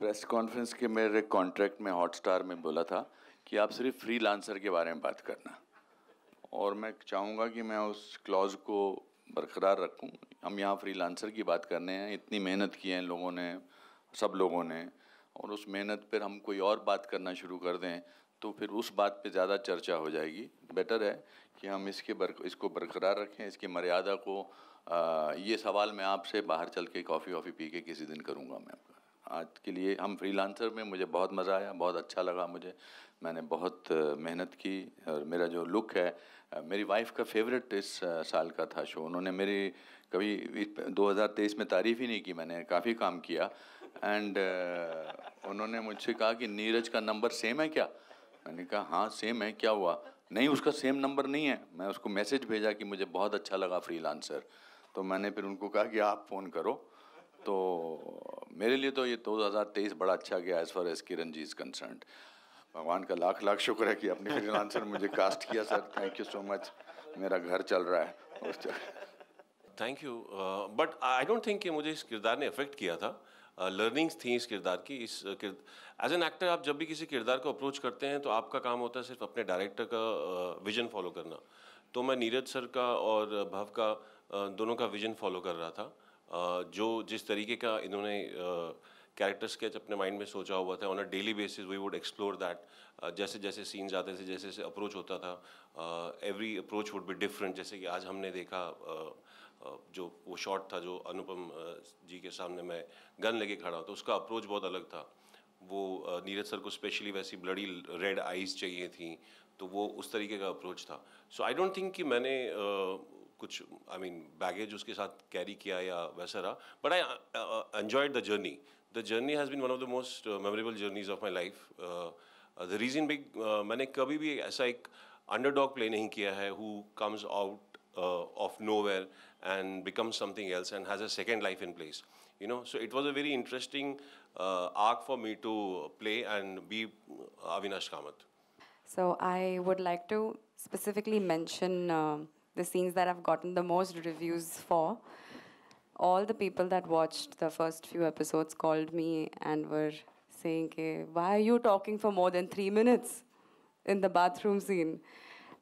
Press conference के मेरे contract में हॉटस्टार में बोला था कि आप सिर्फ फ्रीलांसर के बारे में बात करना, और मैं चाहूँगा कि मैं उस क्लॉज को बरकरार रखूँ। हम यहाँ फ्रीलांसर की बात करने हैं, इतनी मेहनत की है इन लोगों ने, सब लोगों ने, और उस मेहनत पर हम कोई और बात करना शुरू कर दें तो फिर उस बात पे ज़्यादा चर्चा हो जाएगी। बेटर है कि हम इसको बरकरार रखें, इसकी मर्यादा को। ये सवाल मैं आपसे बाहर चल के कॉफ़ी पी के किसी दिन करूँगा। मैं आज के लिए हम फ्रीलांसर में मुझे बहुत मज़ा आया, बहुत अच्छा लगा मुझे। मैंने बहुत मेहनत की, और मेरा जो लुक है, मेरी वाइफ का फेवरेट इस साल का था शो। उन्होंने मेरी कभी 2023 में तारीफ़ ही नहीं की, मैंने काफ़ी काम किया। एंड उन्होंने मुझसे कहा कि नीरज का नंबर सेम है क्या? मैंने कहा हाँ सेम है, क्या हुआ? नहीं, उसका सेम नंबर नहीं है। मैं उसको मैसेज भेजा कि मुझे बहुत अच्छा लगा फ्रीलांसर, तो मैंने फिर उनको कहा कि आप फ़ोन करो। तो मेरे लिए तो ये 2023 बड़ा अच्छा गया as far as Kiran ji is concerned. भगवान का लाख लाख शुक्र है कि अपने फ्रीलांसर मुझे कास्ट किया sir. Thank you so much. मेरा घर चल रहा है उस thank you. But I don't think कि मुझे इस किरदार ने अफेक्ट किया था। लर्निंग्स थी इस किरदार की। एज एन एक्टर आप जब भी किसी किरदार को अप्रोच करते हैं तो आपका काम होता है सिर्फ अपने डायरेक्टर का विजन फॉलो करना। तो मैं नीरज सर का और भव का दोनों का विजन फॉलो कर रहा था। जो जिस तरीके का इन्होंने कैरेक्टर स्केच अपने माइंड में सोचा हुआ था, on a daily basis we would explore that. जैसे जैसे सीन्स आते थे, जैसे जैसे अप्रोच होता था, every approach would be different. जैसे कि आज हमने देखा जो वो शॉट था जो अनुपम जी के सामने मैं गन लेके खड़ा हूँ, तो उसका अप्रोच बहुत अलग था। वो नीरज सर को स्पेशली वैसी ब्लडी रेड आइज़ चाहिए थी, तो वो उस तरीके का अप्रोच था। सो आई डोंट थिंक कि मैंने कुछ बैगेज उसके साथ कैरी किया या वैसा रहा, but I enjoyed the journey. The journey has been one of the most memorable journeys of my life. The reason big, मैंने कभी भी ऐसा एक अंडरडॉग प्ले नहीं किया है who comes out of nowhere and becomes something else and has a second life in place, so it was a very interesting arc for me to play and be Avinash Kamath. So I would like to specifically mention the scenes that I've gotten the most reviews for. All the people that watched the first few episodes called me and were saying, why are you talking for more than 3 minutes in the bathroom scene?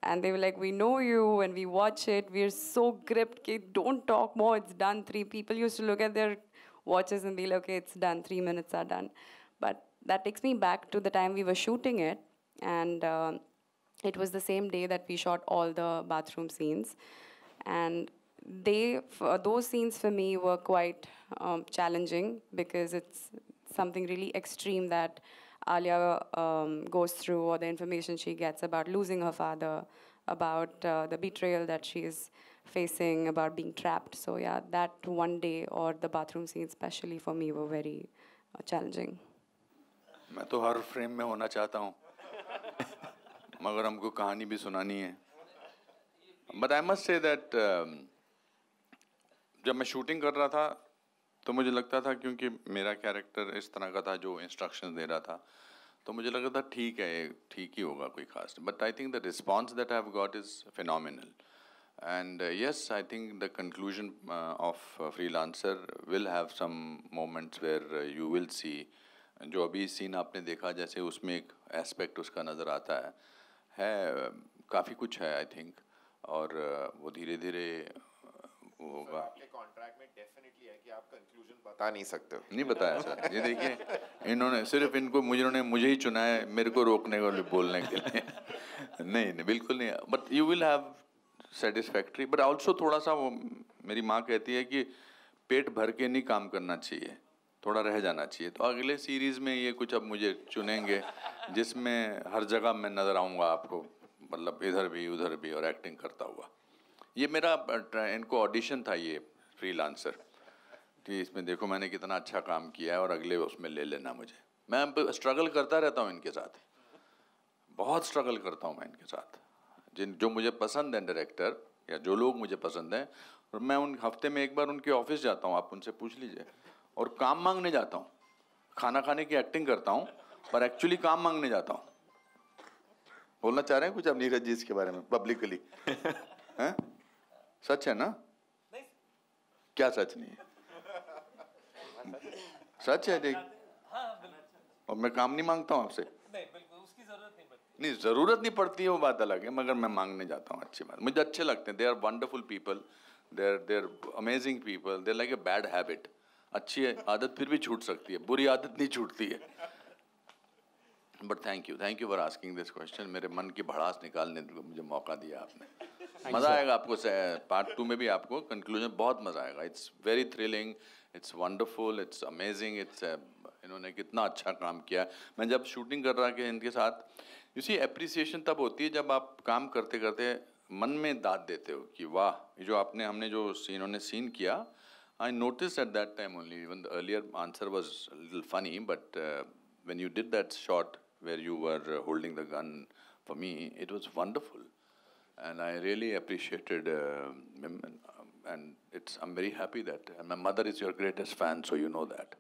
And they were like, we know you, when we watch it, we're so gripped, okay, don't talk more, it's done. 3 people used to look at their watches and be like, okay, it's done, 3 minutes are done. But that takes me back to the time we were shooting it, and it was the same day that we shot all the bathroom scenes. And those scenes for me were quite challenging, because it's something really extreme that Alia goes through, or the information she gets about losing her father, about the betrayal that she is facing, about being trapped. So yeah, that one day, or the bathroom scene especially for me, were very challenging. मैं तो हर frame में होना चाहता हूँ, मगर हमको कहानी भी सुनानी है। But I must say that जब मैं शूटिंग कर रहा था तो मुझे लगता था, क्योंकि मेरा कैरेक्टर इस तरह का था जो इंस्ट्रक्शन दे रहा था, तो मुझे लगा था ठीक है, ठीक ही होगा, कोई खास। But I think the response that I have got is phenomenal, and yes, I think the conclusion of freelancer will have some moments where you will see, जो अभी सीन आपने देखा जैसे उसमें एक एस्पेक्ट उसका नज़र आता है काफ़ी कुछ है आई थिंक, और वो धीरे धीरे होगा। आपके कॉन्ट्रैक्ट में डेफिनेटली है कि आप कंक्लूजन बता नहीं सकते। नहीं बताया सर, ये देखिए, इन्होंने सिर्फ मुझे ही चुना है मेरे को रोकने को, बोलने के लिए। नहीं बिल्कुल नहीं, but you will have satisfactory, but also थोड़ा सा वो मेरी माँ कहती है कि पेट भर के नहीं काम करना चाहिए, थोड़ा रह जाना चाहिए। तो अगले सीरीज़ में ये कुछ अब मुझे चुनेंगे जिसमें हर जगह मैं नज़र आऊँगा आपको, मतलब इधर भी उधर भी, और एक्टिंग करता हुआ। ये मेरा इनको ऑडिशन था, ये फ्रीलांसर, कि इसमें देखो मैंने कितना अच्छा काम किया है और अगले उसमें ले लेना मुझे। मैं स्ट्रगल करता रहता हूँ इनके साथ, बहुत स्ट्रगल करता हूँ मैं इनके साथ। जो मुझे पसंद है डायरेक्टर या जो लोग मुझे पसंद हैं, और मैं उन हफ्ते में एक बार उनके ऑफिस जाता हूँ, आप उनसे पूछ लीजिए, और काम मांगने जाता हूँ। खाना खाने की एक्टिंग करता हूँ पर एक्चुअली काम मांगने जाता हूँ। बोलना चाह रहे हैं कुछ आप नीरज जी इसके बारे में पब्लिकली? हैं? सच है ना? क्या सच नहीं है? सच है, देख और मैं काम नहीं मांगता हूँ आपसे? नहीं, बिल्कुल उसकी जरूरत नहीं पड़ती। नहीं, ज़रूरत नहीं पड़ती है वो बात अलग है, मगर मैं मांगने जाता हूँ, अच्छी बात, मुझे अच्छे लगते हैं। They are wonderful people, they are amazing people, they like a bad habit. अच्छी आदत फिर भी छूट सकती है, बुरी आदत नहीं छूटती है। But thank you for asking this question. मेरे मन की भड़ास निकालने को मुझे मौका दिया आपने। मज़ा आएगा आपको, पार्ट 2 में भी आपको कंक्लूजन बहुत मज़ा आएगा। It's very thrilling, it's wonderful, it's amazing, it's इन्होंने कितना अच्छा काम किया। मैं जब शूटिंग कर रहा कि इनके साथ, यू सी अप्रिसिएशन तब होती है जब आप काम करते करते मन में दाद देते हो कि वाह, ये जो हमने जो सीन किया, I noticed at that time only, even the earlier answer was a little funny, but when you did that shot where you were holding the gun for me, it was wonderful. And I really appreciated him. And I'm very happy that, and my mother is your greatest fan, so you know that.